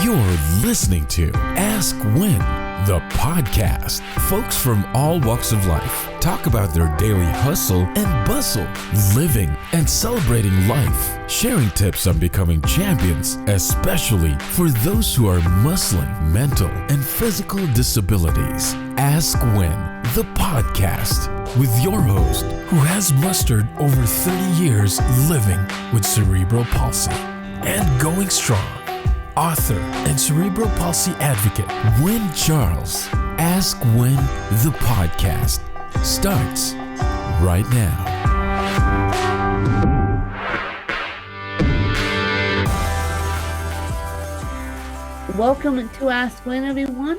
You're listening to Ask When, the podcast. Folks from all walks of life talk about their daily hustle and bustle, living and celebrating life, sharing tips on becoming champions, especially for those who are muscling mental and physical disabilities. Ask When, the podcast, with your host who has mustered over 30 years living with cerebral palsy and going strong. Author and cerebral palsy advocate Wynn Charles. Ask When, the podcast starts right now. Welcome to Ask When, everyone.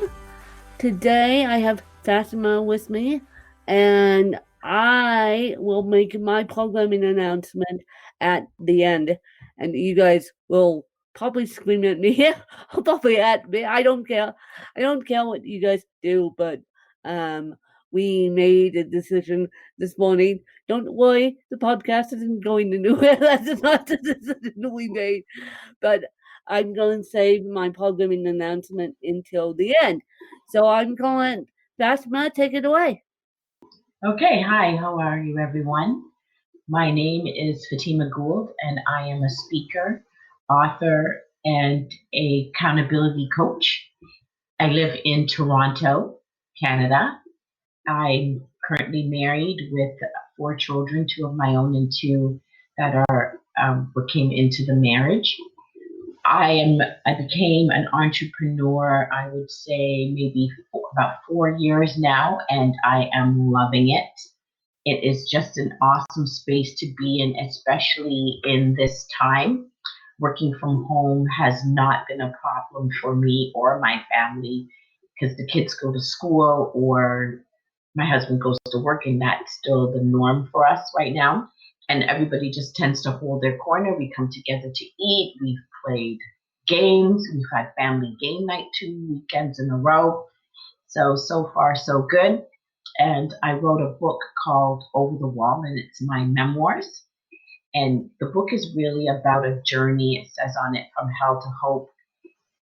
Today I have Fatima with me, and I will make my programming announcement at the end, and you guys will probably scream at me. Probably at me. I don't care. I don't care what you guys do, but we made a decision this morning. Don't worry, the podcast isn't going anywhere. That's not the decision we made. But I'm going to save my programming announcement until the end. So I'm going, Fatima, take it away. Okay, hi, how are you, everyone? My name is Fatima Gould, and I am a speaker, author, and a accountability coach. I live in Toronto, Canada. I'm currently married with 4 children, 2 of my own and 2 that are what came into the marriage. I became an entrepreneur, I would say maybe about 4 years now, and I am loving it. It is just an awesome space to be in, especially in this time. Working from home has not been a problem for me or my family because the kids go to school or my husband goes to work, and that's still the norm for us right now. And everybody just tends to hold their corner. We come together to eat. We've played games. We've had family game night 2 weekends in a row. So far, so good. And I wrote a book called Over the Wall, and it's my memoirs. And the book is really about a journey, it says on it, from hell to hope.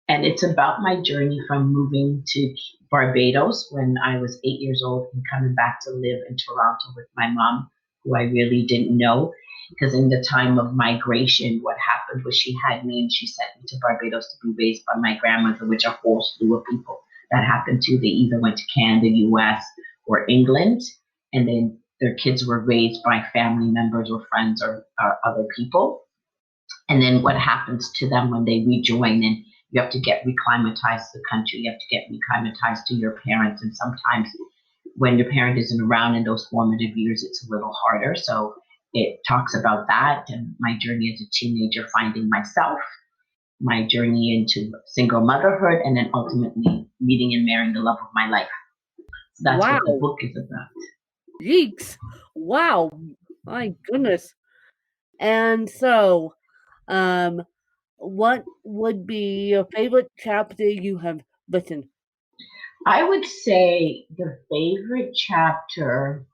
And it's about my journey from moving to Barbados when I was 8 years old and coming back to live in Toronto with my mom, who I really didn't know. Because in the time of migration, what happened was she had me and she sent me to Barbados to be raised by my grandmother, which a whole slew of people that happened to. They either went to Canada, US, or England, and then their kids were raised by family members or friends or other people. And then what happens to them when they rejoin, and you have to get reclimatized to the country, you have to get reclimatized to your parents, and sometimes when your parent isn't around in those formative years, it's a little harder. So it talks about that and my journey as a teenager, finding myself, my journey into single motherhood, and then ultimately meeting and marrying the love of my life. So that's what the book is about. Yeeks. Wow. My goodness. And so, what would be your favorite chapter you have written? I would say the favorite chapter,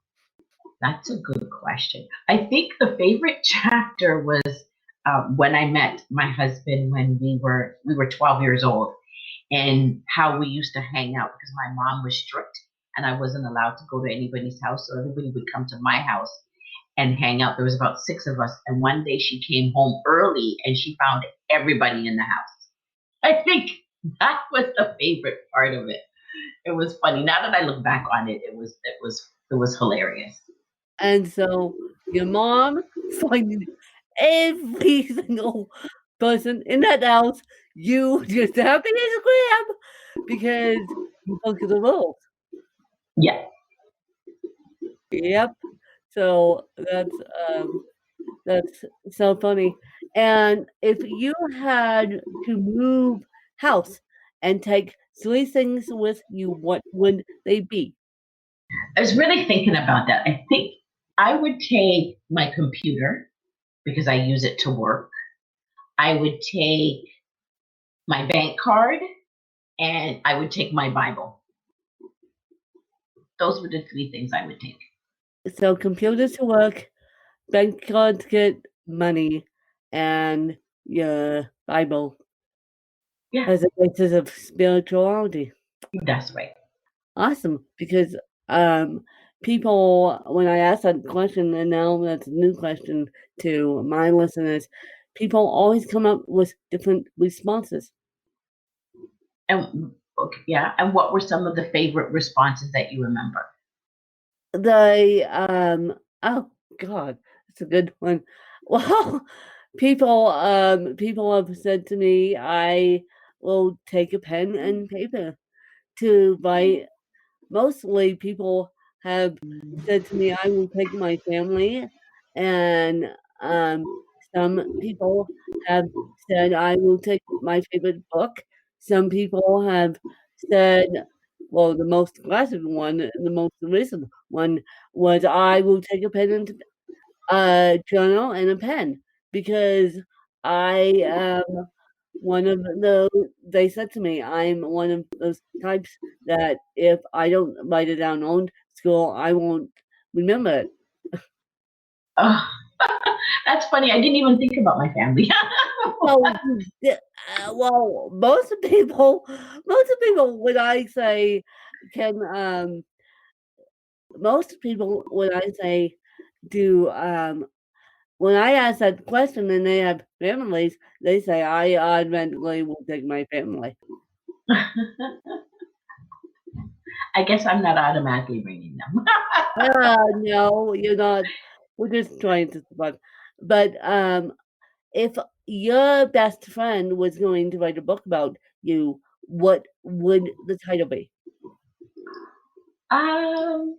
that's a good question. I think the favorite chapter was when I met my husband when we were 12 years old, and how we used to hang out because my mom was strict and I wasn't allowed to go to anybody's house. So everybody would come to my house and hang out. There was about 6 of us. And one day she came home early and she found everybody in the house. I think that was the favorite part of it. It was funny. Now that I look back on it, it was hilarious. And so your mom finding every single person in that house, you just happy as a crab because you broke the rules. Yeah. Yep. So that's so funny. And if you had to move house and take 3 things with you, what would they be? I was really thinking about that. I think I would take my computer because I use it to work. I would take my bank card, and I would take my Bible. Those were the 3 things I would take. So computer to work, bank card to get money, and your Bible. Yeah, as a basis of spirituality. that's right. Awesome, because people, when I ask that question, and now that's a new question to my listeners, people always come up with different responses. And okay, yeah, and what were some of the favorite responses that you remember? They, oh God, that's a good one. Well, people have said to me, I will take a pen and paper to write. Mostly people have said to me, I will take my family, and um, some people have said, I will take my favorite book. Some people have said, well, the most classic one, the most recent one was, I will take a pen and a journal and a pen because I am one of those. They said to me, I'm one of those types that if I don't write it down on school, I won't remember it. Oh, that's funny. I didn't even think about my family. So, well, most of people, when I say can, most people, when I say do, when I ask that question and they have families, they say I automatically will take my family. I guess I'm not automatically bringing them. No, you're not. We're just trying to survive. But if your best friend was going to write a book about you, what would the title be? um,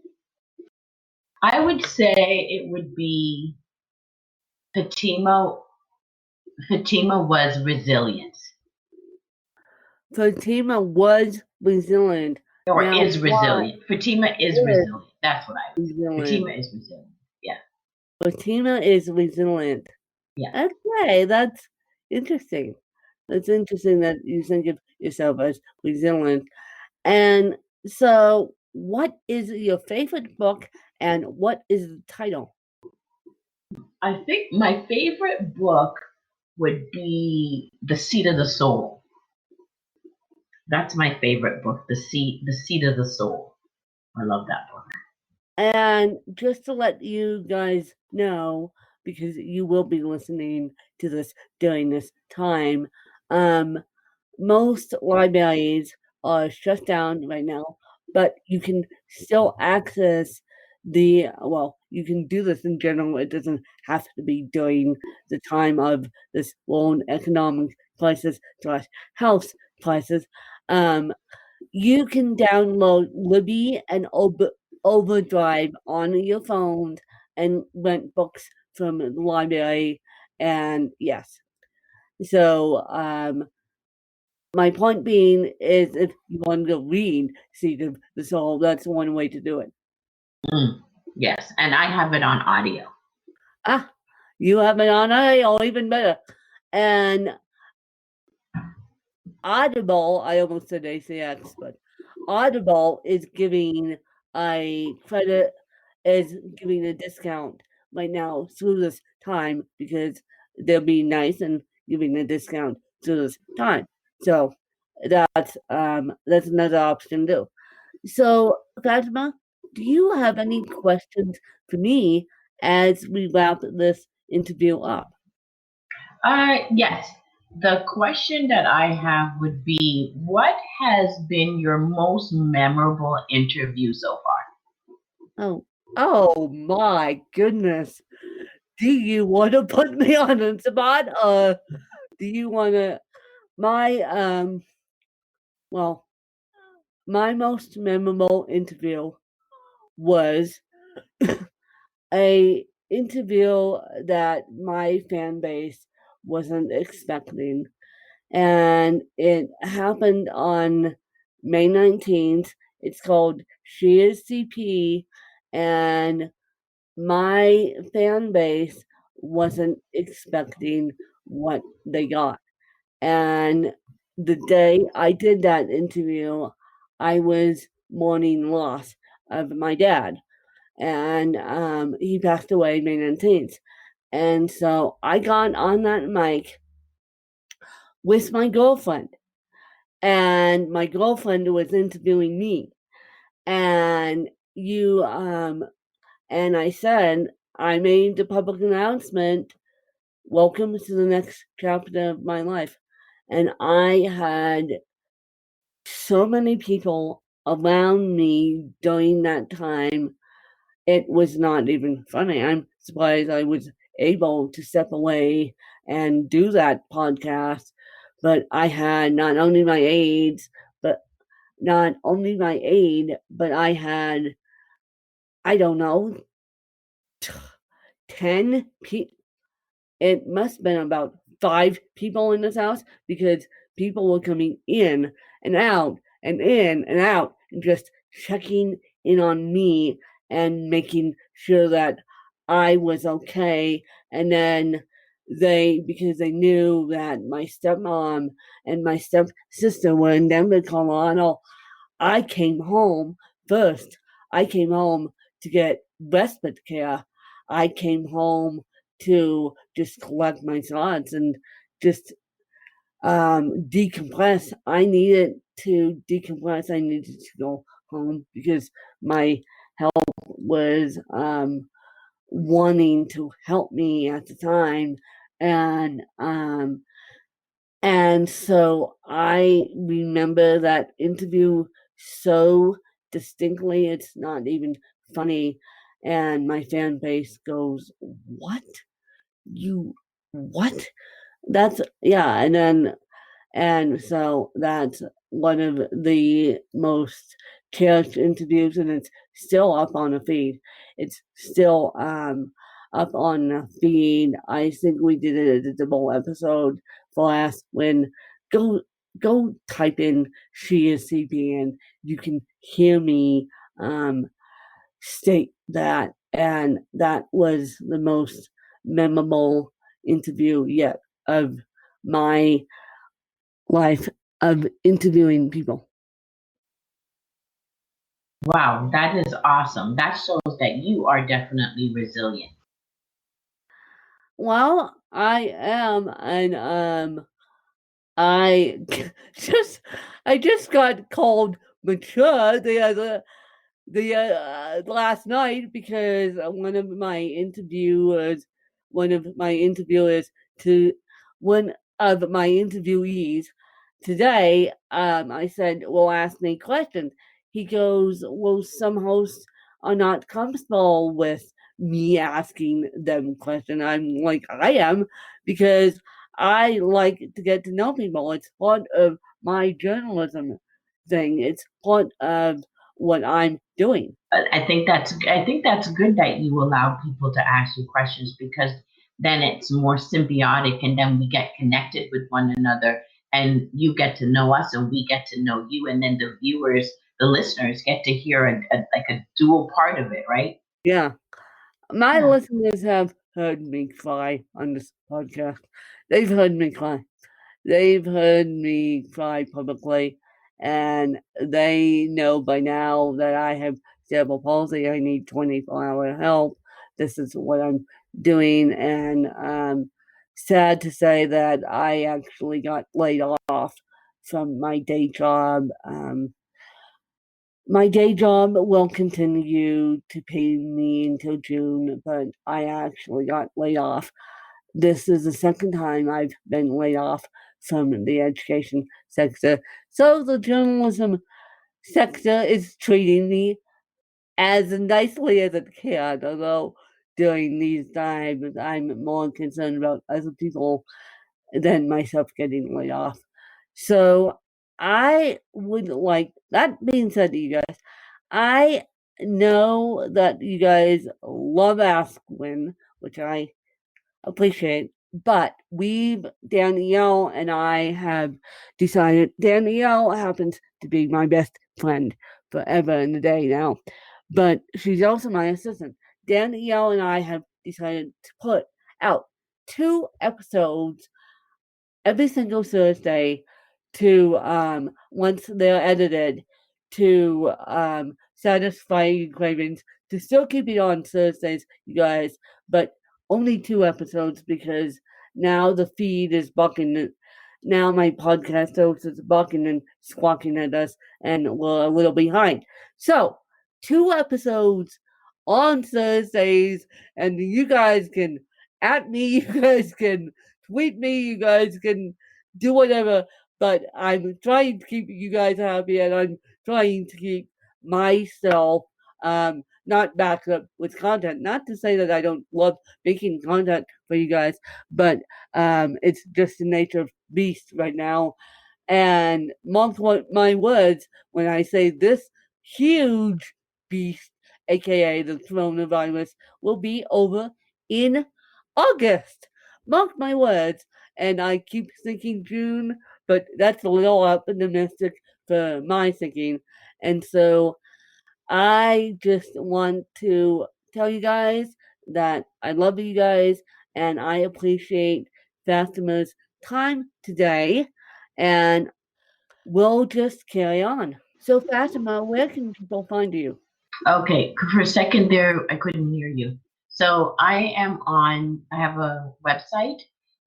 I would say it would be Fatima. Fatima was resilience, Fatima was resilient. or Now, is what resilient. Fatima is is resilient. That's what I would say. resilient? Fatima is resilient. Yeah, Fatima is resilient. yeah. Okay, that's interesting. That's interesting that you think of yourself as resilient. And so, what is your favorite book and what is the title? I think my favorite book would be The Seat of the Soul. That's my favorite book, The Seat of the Soul. I love that book. And just to let you guys know, because you will be listening to this during this time, um, most libraries are shut down right now, but you can still access well, you can do this in general. It doesn't have to be during the time of this world economic crisis slash health crisis. Um, you can download Libby and Overdrive on your phone and rent books from the library. And yes, so my point being is if you want to read Seed of the Soul, that's one way to do it. Mm, yes, and I have it on audio. Ah, you have it on audio, even better. And Audible, I almost said ACX, but Audible is giving a credit, is giving a discount right now through this time because they're being nice and giving a discount through this time. So that's another option too. So Fatima, do you have any questions for me as we wrap this interview up? Yes. The question that I have would be, what has been your most memorable interview so far? Oh my goodness. Do you want to put me on the spot? Do you want to? My well, my most memorable interview was a interview that my fan base wasn't expecting, and it happened on May 19th. It's called She is CP, and my fan base wasn't expecting what they got. And the day I did that interview, I was mourning loss of my dad. And he passed away May 19th. And so I got on that mic with my girlfriend. and my girlfriend was interviewing me, and and I said, I made the public announcement, welcome to the next chapter of my life. And I had so many people around me during that time, it was not even funny. I'm surprised I was able to step away and do that podcast. But I had not only my aides, but I had, I don't know, 10 people. It must have been about 5 people in this house, because people were coming in and out and in and out and just checking in on me and making sure that I was okay. And then because they knew that my stepmom and my stepsister were in Denver, Colorado, I came home first. I came home to get respite care. I came home to just collect my thoughts and just decompress. I needed to decompress. I needed to go home because my health was wanting to help me at the time. And so I remember that interview so distinctly, it's not even funny. And my fan base goes, "What? You, what?" That's, yeah. And so that's one of the most cherished interviews, and it's still up on the feed. It's still up on the feed. I think we did a double episode for last when go type in "She Is CPN." You can hear me state that, and that was the most memorable interview yet of my life of interviewing people. Wow, that is awesome. That shows that you are definitely resilient. Well, I am, and I I just got called mature the last night, because one of my interviewers to one of my interviewees today, I said, "Well, ask me questions." He goes, "Well, some hosts are not comfortable with me asking them questions." I'm like, "I am, because I like to get to know people. It's part of my journalism thing. It's part of what I'm doing." I think that's good that you allow people to ask you questions, because then it's more symbiotic, and then we get connected with one another, and you get to know us and we get to know you, and then the viewers, the listeners get to hear like a dual part of it, right? Yeah. My Yeah. listeners have heard me cry on this podcast. They've heard me cry. They've heard me cry publicly, and they know by now that I have cerebral palsy. I need 24-hour help. This is what I'm doing, and sad to say that I actually got laid off from my day job. My day job will continue to pay me until June, but I actually got laid off. This is the second time I've been laid off from the education sector. So the journalism sector is treating me as nicely as it can, although during these times I'm more concerned about other people than myself getting laid off. So I would like, that being said to you guys, I know that you guys love Ask Win, which I appreciate, but Danielle and I have decided, Danielle happens to be my best friend forever and a day now, but she's also my assistant. Danielle and I have decided to put out 2 episodes every single Thursday to once they're edited, to satisfy your cravings, to still keep it on Thursdays, you guys, but only 2 episodes, because now the feed is bucking now my podcast host is barking and squawking at us, and we're a little behind. So, 2 episodes on Thursdays, and you guys can at me, you guys can tweet me, you guys can do whatever, but I'm trying to keep you guys happy, and I'm trying to keep myself not backed up with content. Not to say that I don't love making content for you guys, but it's just the nature of beast right now. And mark my words when I say this huge beast, aka the coronavirus, will be over in August. Mark my words. And I keep thinking June, but that's a little optimistic for my thinking. And so I just want to tell you guys that I love you guys and I appreciate Fatima's time today. And we'll just carry on. So, Fatima, where can people find you? Okay, for a second there, I couldn't hear you. So I have a website,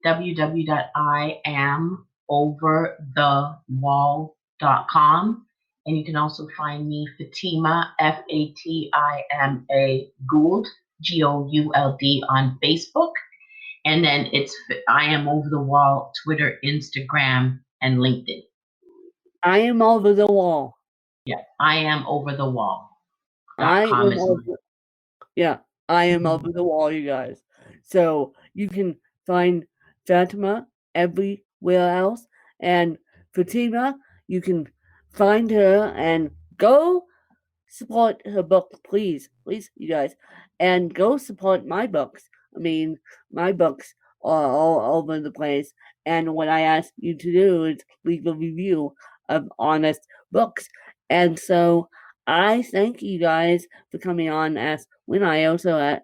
www.iamoverthewall.com. And you can also find me, Fatima, Fatima Gould, Gould, on Facebook. And then it's I Am Over the Wall, Twitter, Instagram, and LinkedIn. I am over the wall. Yeah, I Am Over the Wall. I am over the wall, you guys. So you can find Fatima everywhere else. And Fatima, you can find her and go support her book, please, you guys. And go support my books. I mean, my books are all over the place. And what I ask you to do is leave a review of honest books. And so I thank you guys for coming on as when I also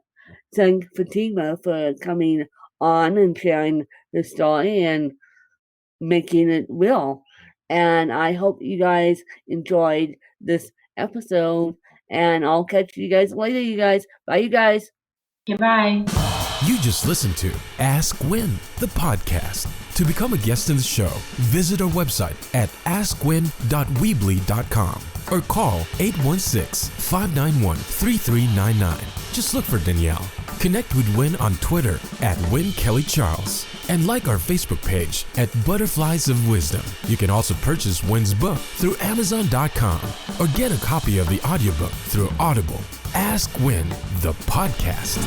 thank Fatima for coming on and sharing the story and making it real. And I hope you guys enjoyed this episode. And I'll catch you guys later, you guys. Bye, you guys. Goodbye. You just listened to Ask Win, the podcast. To become a guest in the show, visit our website at askwin.weebly.com or call 816-591-3399. Just look for Danielle. Connect with Win on Twitter at WinKellyCharles and like our Facebook page at Butterflies of Wisdom. You can also purchase Win's book through Amazon.com or get a copy of the audiobook through Audible. Ask Win, the podcast.